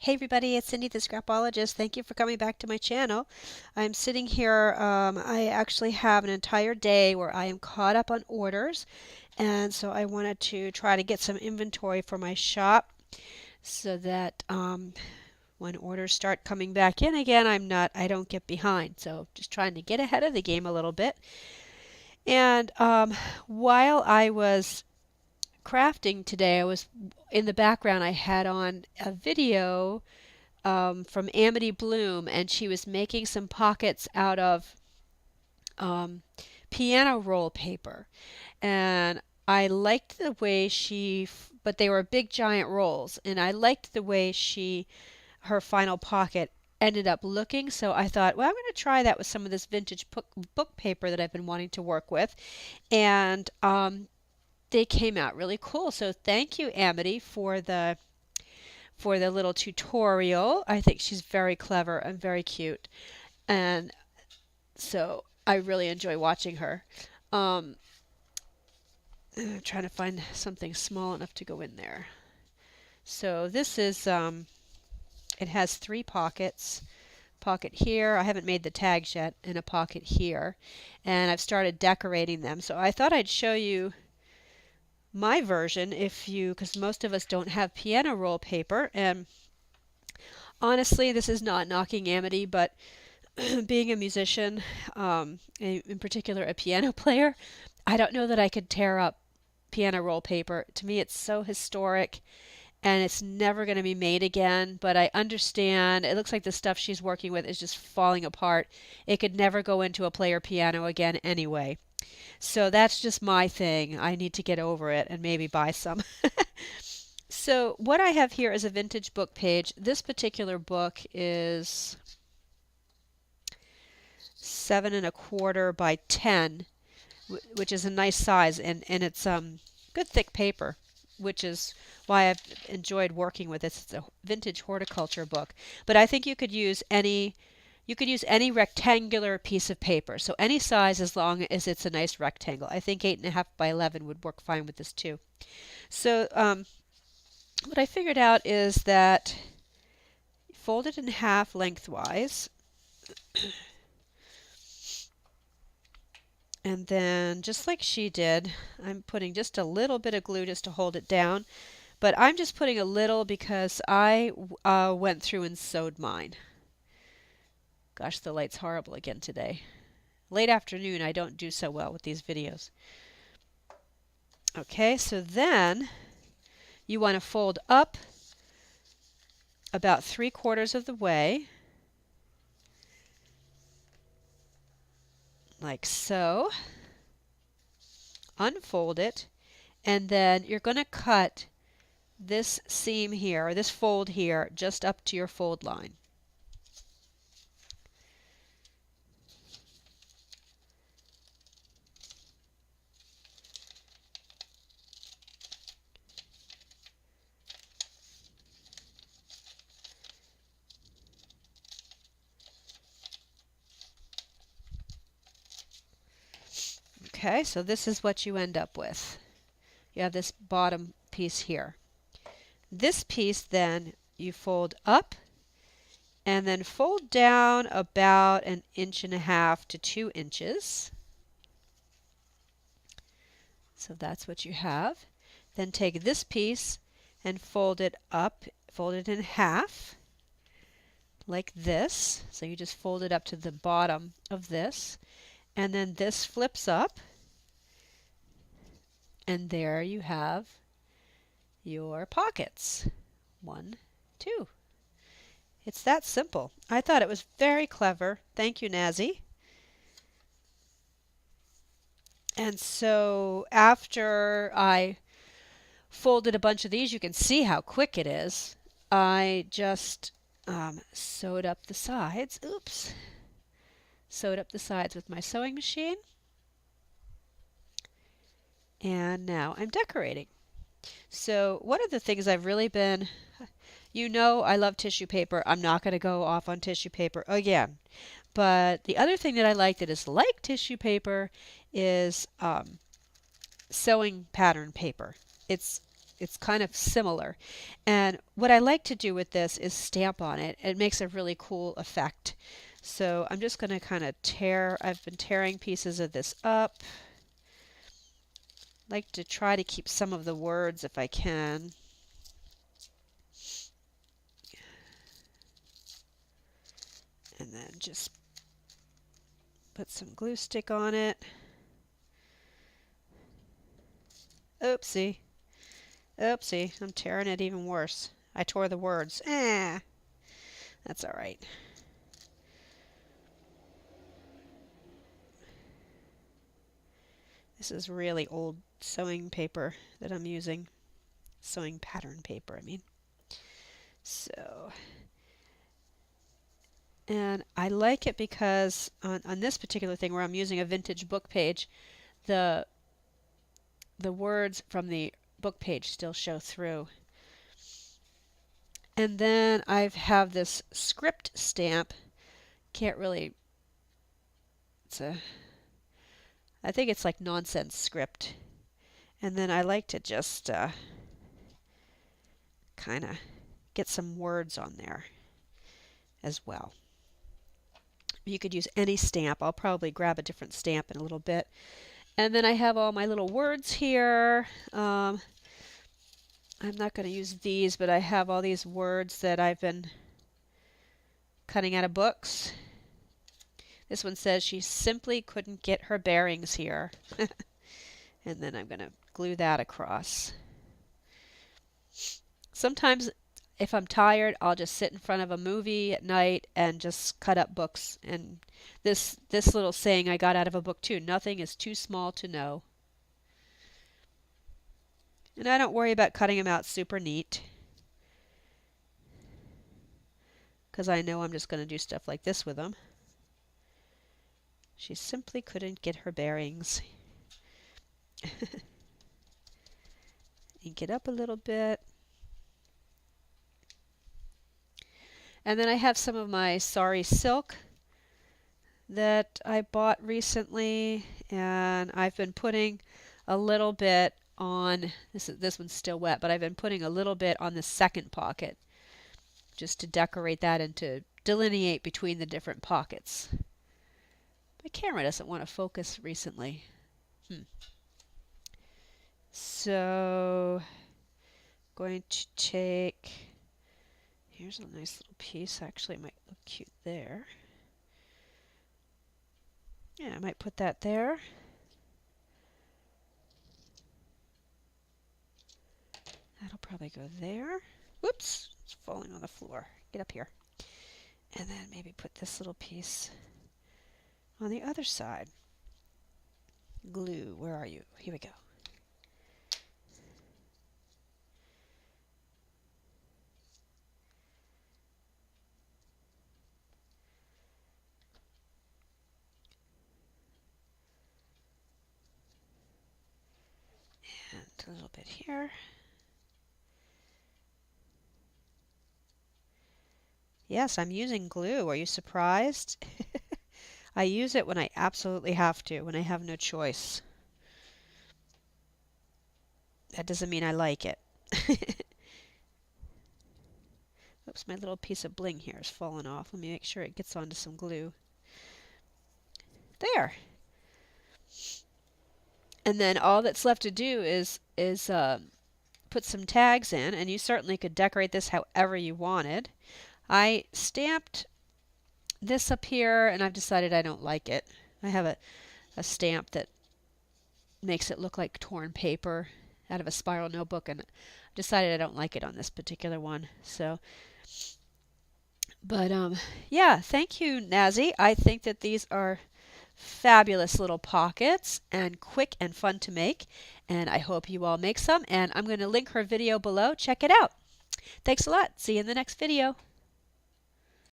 Hey everybody, it's Cindy the Scrapologist. Thank you for coming back to my channel. I'm sitting here, I actually have an entire day where I am caught up on orders, and so I wanted to try to get some inventory for my shop so that when orders start coming back in again, I don't get behind. So just trying to get ahead of the game a little bit. And while I was crafting today, I was in the background, I had on a video from Amity Bloom, and she was making some pockets out of um, piano roll paper. And I liked the way but they were big giant rolls, and I liked the way her final pocket ended up looking. So I thought, well, I'm going to try that with some of this vintage book paper that I've been wanting to work with. And they came out really cool. So thank you, Amity, for the little tutorial. I think she's very clever and very cute. And so I really enjoy watching her. I'm trying to find something small enough to go in there. So this is, it has 3 pockets. Pocket here, I haven't made the tags yet, and a pocket here. And I've started decorating them. So I thought I'd show you my version because most of us don't have piano roll paper. And honestly, this is not knocking Amity, but being a musician, in particular a piano player, I don't know that I could tear up piano roll paper. To me, it's so historic and it's never going to be made again. But I understand. It looks like the stuff she's working with is just falling apart. It could never go into a player piano again anyway. So that's just my thing. I need to get over it and maybe buy some. So what I have here is a vintage book page. This particular book is 7 1/4 by 10, which is a nice size, and it's good thick paper, which is why I've enjoyed working with this. It's a vintage horticulture book, but I think you could use any rectangular piece of paper, so any size as long as it's a nice rectangle. I think 8 1/2 by 11 would work fine with this too. So what I figured out is that fold it in half lengthwise. And then, just like she did, I'm putting just a little bit of glue just to hold it down. But I'm just putting a little because I went through and sewed mine. Gosh, the light's horrible again today. Late afternoon, I don't do so well with these videos. Okay, so then you want to fold up about 3/4 of the way, like so. Unfold it, and then you're going to cut this seam here, or this fold here, just up to your fold line. Okay, so this is what you end up with. You have this bottom piece here. This piece then you fold up and then fold down about 1.5 inches to 2 inches. So that's what you have. Then take this piece and fold it up, fold it in half like this. So you just fold it up to the bottom of this. And then this flips up, and there you have your pockets. 1, 2. It's that simple. I thought it was very clever. Thank you, Nazi. And so after I folded a bunch of these, you can see how quick it is. I just sewed up the sides. Oops. Sewed up the sides with my sewing machine. And now I'm decorating. So one of the things I've really been, I love tissue paper. I'm not going to go off on tissue paper again. But the other thing that I like that is like tissue paper is sewing pattern paper. It's it's kind of similar. And what I like to do with this is stamp on it. It makes a really cool effect. So I'm just going to kind of tear, I've been tearing pieces of this up. Like to try to keep some of the words if I can. And then just put some glue stick on it. Oopsie. Oopsie, I'm tearing it even worse. I tore the words. That's all right. This is really old sewing paper that I'm using. Sewing pattern paper, I mean. So, and I like it because on this particular thing where I'm using a vintage book page, the words from the book page still show through. And then I have this script stamp. Can't really, I think it's like nonsense script. And then I like to just kind of get some words on there as well. You could use any stamp. I'll probably grab a different stamp in a little bit. And then I have all my little words here. I'm not going to use these, but I have all these words that I've been cutting out of books. This one says she simply couldn't get her bearings here. And then I'm going to glue that across. Sometimes if I'm tired, I'll just sit in front of a movie at night and just cut up books. And this little saying I got out of a book too, nothing is too small to know. And I don't worry about cutting them out super neat, because I know I'm just going to do stuff like this with them. She simply couldn't get her bearings. Ink it up a little bit. And then I have some of my Sorry Silk that I bought recently, and I've been putting a little bit on, this one's still wet, but I've been putting a little bit on the second pocket just to decorate that and to delineate between the different pockets. My camera doesn't want to focus recently. So, going to take, here's a nice little piece. Actually, it might look cute there. Yeah, I might put that there. That'll probably go there. Whoops, it's falling on the floor. Get up here. And then maybe put this little piece on the other side. Glue, where are you? Here we go. And a little bit here. Yes, I'm using glue. Are you surprised? I use it when I absolutely have to, when I have no choice. That doesn't mean I like it. Oops, my little piece of bling here is falling off. Let me make sure it gets onto some glue. There. And then all that's left to do is put some tags in, and you certainly could decorate this however you wanted. I stamped this up here, and I've decided I don't like it. I have a stamp that makes it look like torn paper out of a spiral notebook, and I decided I don't like it on this particular one. So, but yeah, thank you, Nazi. I think that these are fabulous little pockets and quick and fun to make, and I hope you all make some, and I'm going to link her video below. Check it out. Thanks a lot. See you in the next video.